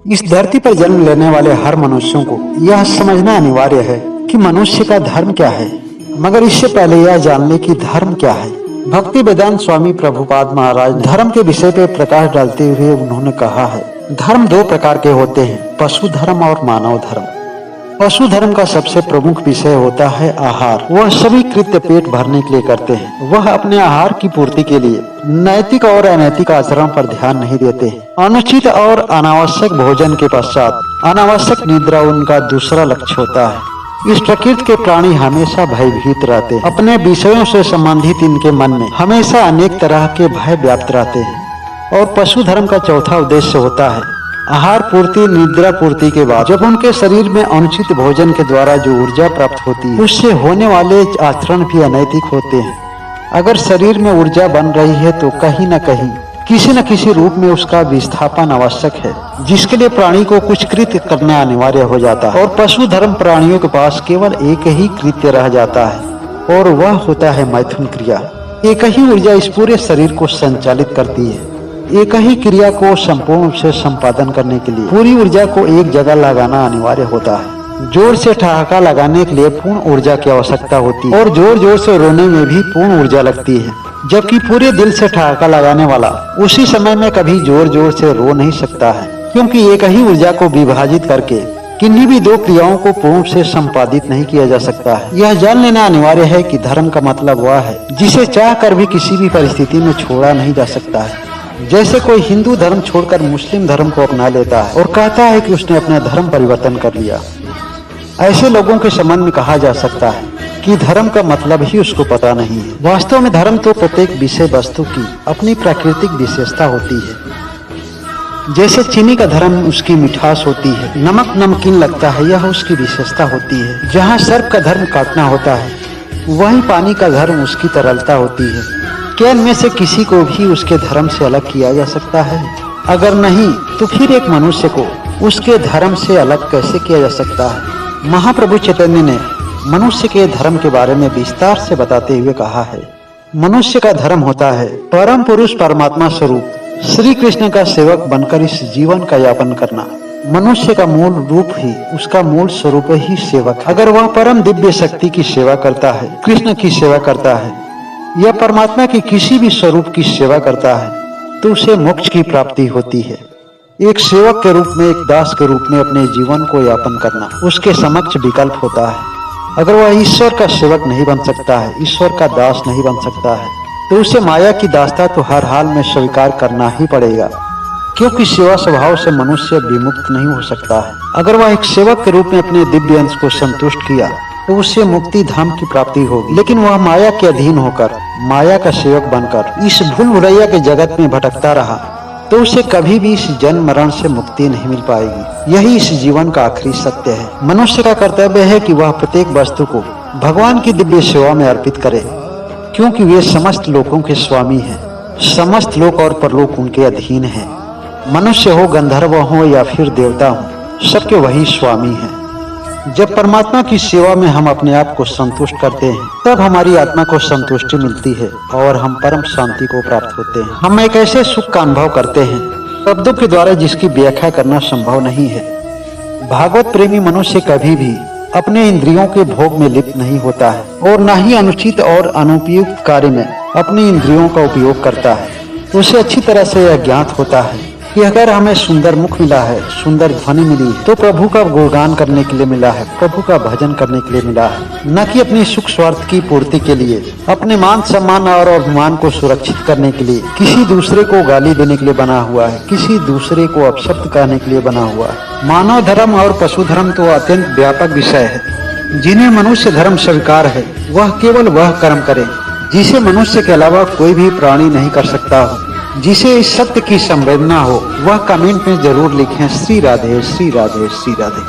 इस धरती पर जन्म लेने वाले हर मनुष्यों को यह समझना अनिवार्य है कि मनुष्य का धर्म क्या है, मगर इससे पहले यह जान ले कि धर्म क्या है। भक्ति वेदांत स्वामी प्रभुपाद महाराज धर्म के विषय पे प्रकाश डालते हुए उन्होंने कहा है, धर्म दो प्रकार के होते हैं, पशु धर्म और मानव धर्म। पशु धर्म का सबसे प्रमुख विषय होता है आहार। वह सभी कृत्य पेट भरने के लिए करते हैं। वह अपने आहार की पूर्ति के लिए नैतिक और अनैतिक आचरण पर ध्यान नहीं देते हैं। अनुचित और अनावश्यक भोजन के पश्चात अनावश्यक निद्रा उनका दूसरा लक्ष्य होता है। इस प्रकृति के प्राणी हमेशा भयभीत रहते हैं। अपने विषयों से संबंधित इनके मन में हमेशा अनेक तरह के भय व्याप्त रहते हैं। और पशु धर्म का चौथा उद्देश्य होता है आहार पूर्ति, निद्रा पूर्ति के बाद जब उनके शरीर में अनुचित भोजन के द्वारा जो ऊर्जा प्राप्त होती है, उससे होने वाले आचरण भी अनैतिक होते हैं। अगर शरीर में ऊर्जा बन रही है तो कहीं न कहीं किसी न किसी रूप में उसका विस्थापन आवश्यक है, जिसके लिए प्राणी को कुछ कृत्य करना अनिवार्य हो जाता है। और पशु धर्म प्राणियों के पास केवल एक ही कृत्य रह जाता है और वह होता है मैथुन क्रिया। एक ही ऊर्जा इस पूरे शरीर को संचालित करती है। एक ही क्रिया को संपूर्ण रूप से संपादन करने के लिए पूरी ऊर्जा को एक जगह लगाना अनिवार्य होता है। जोर से ठहाका लगाने के लिए पूर्ण ऊर्जा की आवश्यकता होती है और जोर जोर से रोने में भी पूर्ण ऊर्जा लगती है, जबकि पूरे दिल से ठहाका लगाने वाला उसी समय में कभी जोर जोर से रो नहीं सकता है, क्योंकि एक ही ऊर्जा को विभाजित करके किन्हीं भी दो क्रियाओं को पूर्ण से संपादित नहीं किया जा सकता है। यह जान लेना अनिवार्य है कि धर्म का मतलब वह है जिसे चाह कर भी किसी भी परिस्थिति में छोड़ा नहीं जा सकता है। जैसे कोई हिंदू धर्म छोड़कर मुस्लिम धर्म को अपना लेता है और कहता है कि उसने अपना धर्म परिवर्तन कर लिया, ऐसे लोगों के संबंध में कहा जा सकता है कि धर्म का मतलब ही उसको पता नहीं है। वास्तव में धर्म तो प्रत्येक विषय वस्तु की अपनी प्राकृतिक विशेषता होती है। जैसे चीनी का धर्म उसकी मिठास होती है, नमक नमकीन लगता है, यह उसकी विशेषता होती है। जहाँ सर्प का धर्म काटना होता है, वहीं पानी का धर्म उसकी तरलता होती है। क्या इनमें से किसी को भी उसके धर्म से अलग किया जा सकता है? अगर नहीं, तो फिर एक मनुष्य को उसके धर्म से अलग कैसे किया जा सकता है? महाप्रभु चैतन्य ने मनुष्य के धर्म के बारे में विस्तार से बताते हुए कहा है, मनुष्य का धर्म होता है परम पुरुष परमात्मा स्वरूप श्री कृष्ण का सेवक बनकर इस जीवन का यापन करना। मनुष्य का मूल रूप ही, उसका मूल स्वरूप ही सेवक। अगर वह परम दिव्य शक्ति की सेवा करता है, कृष्ण की सेवा करता है या परमात्मा की किसी भी स्वरूप की सेवा करता है, तो उसे मोक्ष की प्राप्ति होती है। एक सेवक के रूप में, एक दास के रूप में अपने जीवन को यापन करना उसके समक्ष विकल्प होता है। अगर वह ईश्वर का सेवक नहीं बन सकता है, ईश्वर का दास नहीं बन सकता है, तो उसे माया की दासता तो हर हाल में स्वीकार करना ही पड़ेगा, क्योंकि सेवा स्वभाव से मनुष्य विमुक्त नहीं हो सकता है। अगर वह एक सेवक के रूप में अपने दिव्य अंश को संतुष्ट किया तो उससे मुक्ति धाम की प्राप्ति होगी। लेकिन वह माया के अधीन होकर, माया का सेवक बनकर इस भूल भुलैया के जगत में भटकता रहा, तो उसे कभी भी इस जन्म मरण से मुक्ति नहीं मिल पाएगी। यही इस जीवन का आखिरी सत्य है। मनुष्य का कर्तव्य है कि वह प्रत्येक वस्तु को भगवान की दिव्य सेवा में अर्पित करे, क्योंकि वे समस्त लोकों के स्वामी हैं। समस्त लोक और परलोक उनके अधीन है। मनुष्य हो, गंधर्व हो या फिर देवता हो, सबके वही स्वामी हैं। जब परमात्मा की सेवा में हम अपने आप को संतुष्ट करते हैं, तब हमारी आत्मा को संतुष्टि मिलती है और हम परम शांति को प्राप्त होते हैं। हम एक ऐसे सुख का अनुभव करते हैं शब्दों के द्वारा जिसकी व्याख्या करना संभव नहीं है। भागवत प्रेमी मनुष्य कभी भी अपने इंद्रियों के भोग में लिप्त नहीं होता है और न ही अनुचित और अनुपयुक्त कार्य में अपनी इंद्रियों का उपयोग करता है। उसे अच्छी तरह से यह ज्ञात होता है कि अगर हमें सुंदर मुख मिला है, सुंदर ध्वनि मिली है, तो प्रभु का गुणगान करने के लिए मिला है, प्रभु का भजन करने के लिए मिला है, न कि अपनी सुख स्वार्थ की पूर्ति के लिए, अपने मान सम्मान और अभिमान को सुरक्षित करने के लिए किसी दूसरे को गाली देने के लिए बना हुआ है, किसी दूसरे को अपशब्द कहने के लिए बना हुआ है। मानव धर्म और पशु धर्म तो अत्यंत व्यापक विषय है। जिन्हें मनुष्य धर्म स्वीकार है, वह केवल वह कर्म करे जिसे मनुष्य के अलावा कोई भी प्राणी नहीं कर सकता हो। जिसे इस सत्य की संवेदना हो, वह कमेंट में जरूर लिखें, श्री राधे, श्री राधे, श्री राधे।